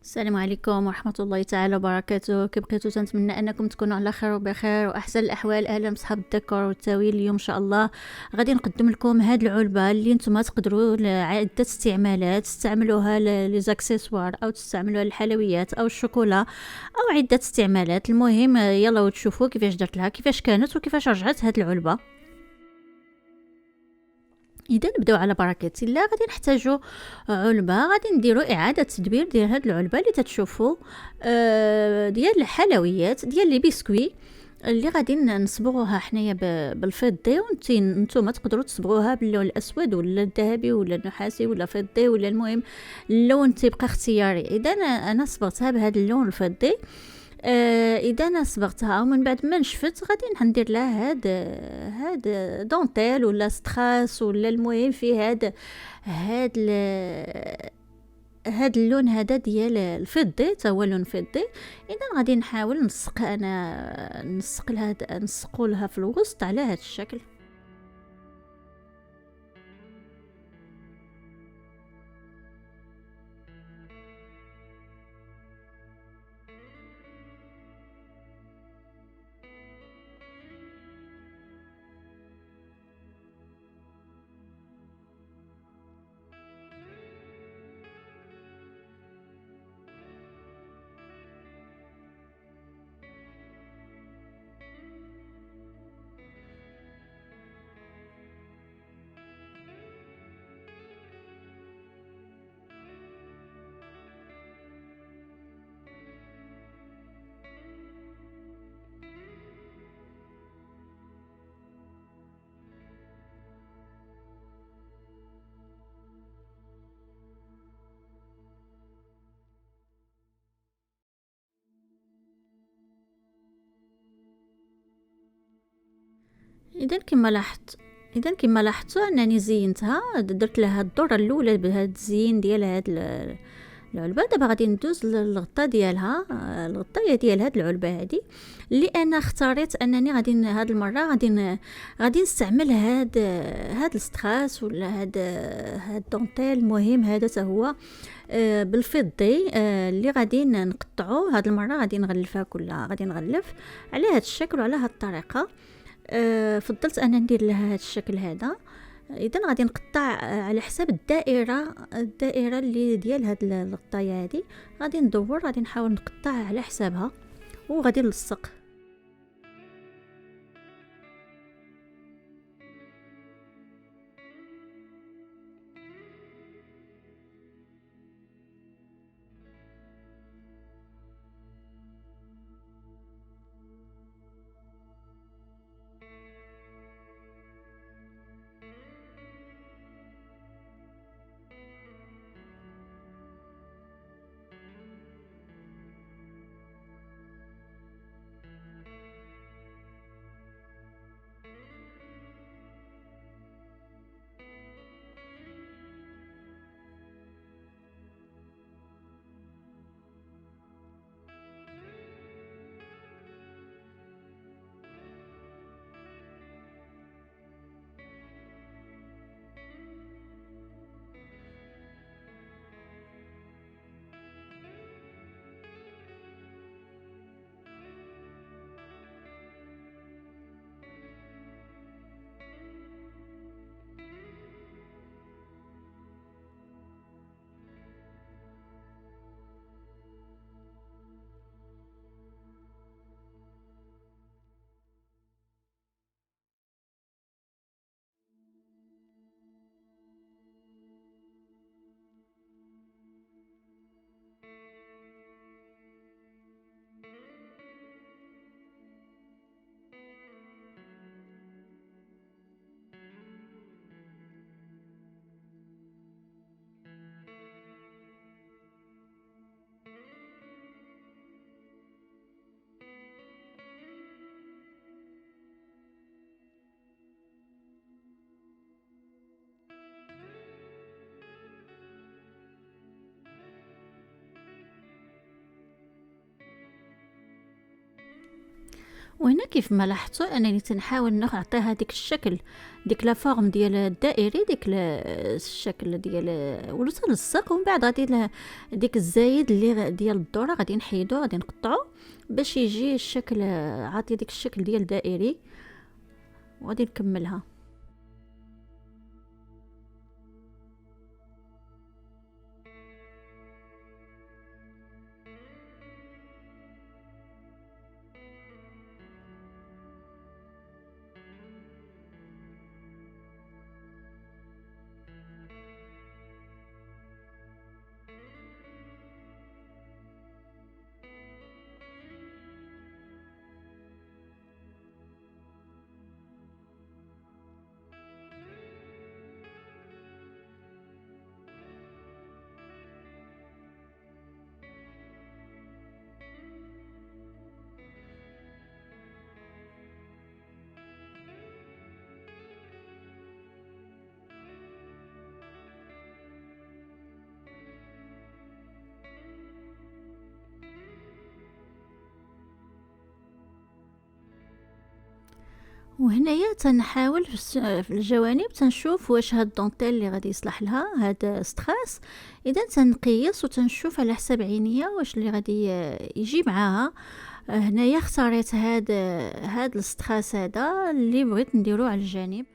السلام عليكم ورحمة الله تعالى وبركاته. كي بقيتو تنتمنى انكم تكونوا على خير وبخير واحسن الاحوال. اهلا بصحاب الذكر والتاويل. اليوم ان شاء الله غادي نقدم لكم هاد العلبة اللي نتوما تقدروا لعدة استعمالات تستعملوها لي زاكسيسوار او تستعملوها للحلويات او الشوكولا او عدة استعمالات. المهم يلا وتشوفوا كيفاش درت لها، كيفاش كانت وكيفاش رجعت هاد العلبة. اذا نبداو على بركه الله. غادي نحتاجو علبه، غادي نديرو اعاده تدبير ديال هاد العلبه اللي تتشوفوا ديال الحلويات ديال لي بسكوي اللي غادي نصبغوها حنايا بالفضي. نتوما تقدروا تصبغوها باللون الاسود ولا الذهبي ولا النحاسي ولا فضي ولا المهم اللون تيبقى اختياري. اذا انا صبغتها بهذا اللون الفضي. اذا انا صبغتها ومن بعد ما نشفت غادي ندير لها هاد دونتيل ولا ستراس ولا المهم في هاد اللون هذا ديال الفضي، تا هو لون فضي. اذا غادي نحاول نسقو لها في الوسط على هاد الشكل. اذا كما لاحظتوا انني زينتها، درت لها الدوره الاولى بهذا الزين ديال هاد العلبه. دابا غادي ندوز للغطاء ديالها، الغطايه ديال هاد العلبه هادي اللي انا اختاريت انني هاد المره غادي نستعمل هاد الستراس ولا هاد دونتيل. المهم هذا حتى هو بالفضي اللي غادي نقطعو. هاد المره غادي نغلفها كلها، غادي نغلف على هاد الشكل وعلى هاد الطريقه. فضلت انا ندير لها هذا الشكل هذا. اذا غادي نقطع على حساب الدائره اللي ديال هاد الغطايه هذه. غادي ندور، غادي نحاول نقطع على حسابها وغادي نلصق. وهنا كيف ما لاحظتوا انني تنحاول نعطيها ديك الشكل، ديك لا فورم ديال الدائري، ديك الشكل ديال ولو تنلصق، ومن بعد غادي ديك الزايد اللي ديال الذره غادي نحيدو، غادي نقطعو باش يجي الشكل عاطي ديك الشكل ديال دائري، وغادي نكملها. وهنايا تنحاول في الجوانب تنشوف واش هاد الدونتيل اللي غادي يصلح لها هاد ستراس، اذا تنقيس وتنشوف على حساب عينيا واش اللي غادي يجي معاها. هنايا اختاريت هاد الستراس هذا اللي بغيت نديرو على الجانب.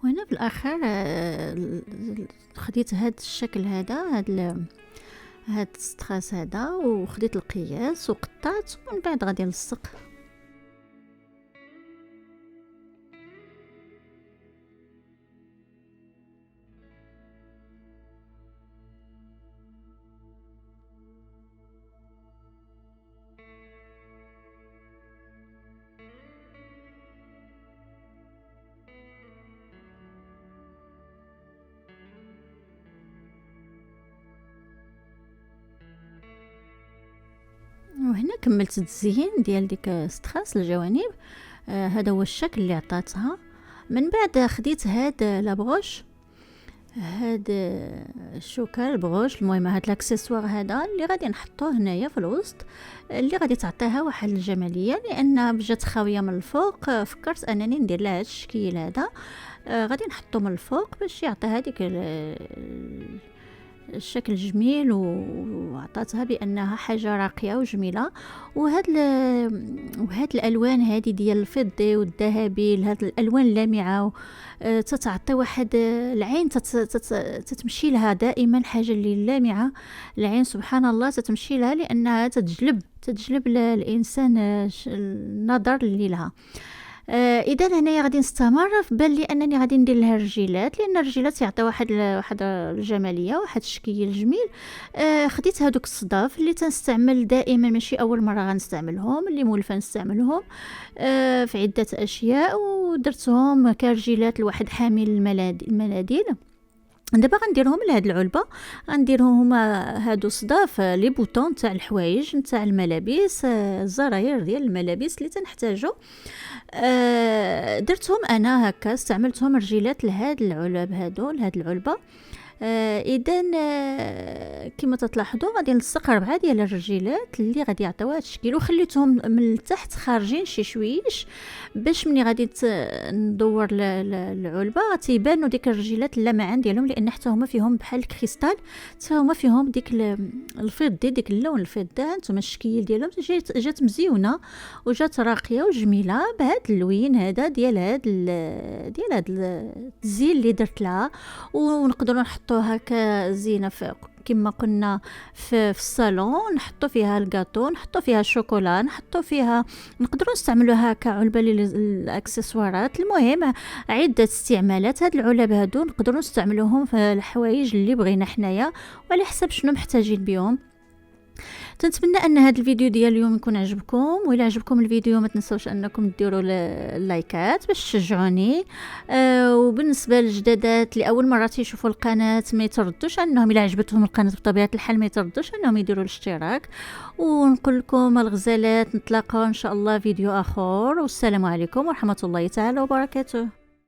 وهنا في الاخر خديت هاد الشكل هذا، هاد الستراس هذا، وخديت القياس وقطعت، ومن بعد غادي نلصق. وهنا كملت التزيين ديال ديك ستراس الجوانب. هذا هو الشكل اللي عطاتها. من بعد خديت هاد لابغوش، هاد الشوكه البغوش، المهم هاد الاكسسوار هذا اللي غادي نحطوه هنايا في الوسط، اللي غادي تعطيها واحد الجماليه، لان جات خاويه من الفوق. فكرت انني ندير لها هاد الشكل هذا، غادي نحطو من الفوق باش يعطيها ديك الشكل جميل، وعطاتها بانها حاجه راقيه وجميله. وهاد الالوان هذه ديال الفضي والذهبي، هاد الالوان اللامعه، تتعطي واحد العين تتمشي لها دائما، حاجه اللي لامعه العين سبحان الله تتمشي لها، لانها تجلب الانسان النظر اللي لها. اذا هنايا غادي نستمر، في بال لي انني غادي ندير لها الرجيلات، لان الرجيلات يعطي واحد الجماليه، واحد الشكل جميل. خديت هذوك الصداف اللي تنستعمل دائما، ماشي اول مره غنستعملهم، اللي مولفه نستعملهم في عده اشياء، ودرتهم كرجيلات لواحد حامل المناديل. دابا غنديرهم لهاد العلبه، غنديرهم هما هادو صداف لي بوطون تاع الحوايج نتاع الملابس، الزراير ديال الملابس اللي تنحتاجو. درتهم انا هكا، استعملتهم رجيلات لهاد العلب هادو، لهاد العلبه. اذا كما تلاحظوا غادي نلصق 4 ديال الرجيلات اللي غادي يعطيو هذا الشكل، وخليتهم من التحت خارجين شي شويش، باش ملي غادي ندور العلبه تيبانوا ديك الرجيلات اللمعان ديالهم، لان حتى هما فيهم بحال الكريستال، حتى هما فيهم ديك الفضي، ديك اللون الفضي. هانتوما الشكل ديالهم جات مزيونه وجات راقيه وجميله بهذا اللوين هذا ديال هذا الزين اللي درت لها. ونقدروا نحطوها كزينه كما قلنا في الصالون، نحطوا فيها الجاتو، نحطوا فيها الشوكولا، نحطوا فيها، نقدروا نستعملوها كعلبه للاكسسوارات. المهم عده استعمالات. هاد العلب هادو نقدروا نستعملوهم في الحوايج اللي بغينا حنايا، وعلى حسب شنو محتاجين بهم. تنتمنى ان هذا الفيديو ديال اليوم يكون عجبكم، وإلا عجبكم الفيديو ما تنسوش انكم ديروا اللايكات باش تشجعوني. وبالنسبه للجدادات اللي اول مره تيشوفوا القناه ما يتردوش انهم الا عجبتهم القناه بطبيعه الحال ما يتردوش انهم يديروا الاشتراك. ونقول لكم الغزالات نتلاقاو ان شاء الله فيديو اخر، والسلام عليكم ورحمه الله تعالى وبركاته.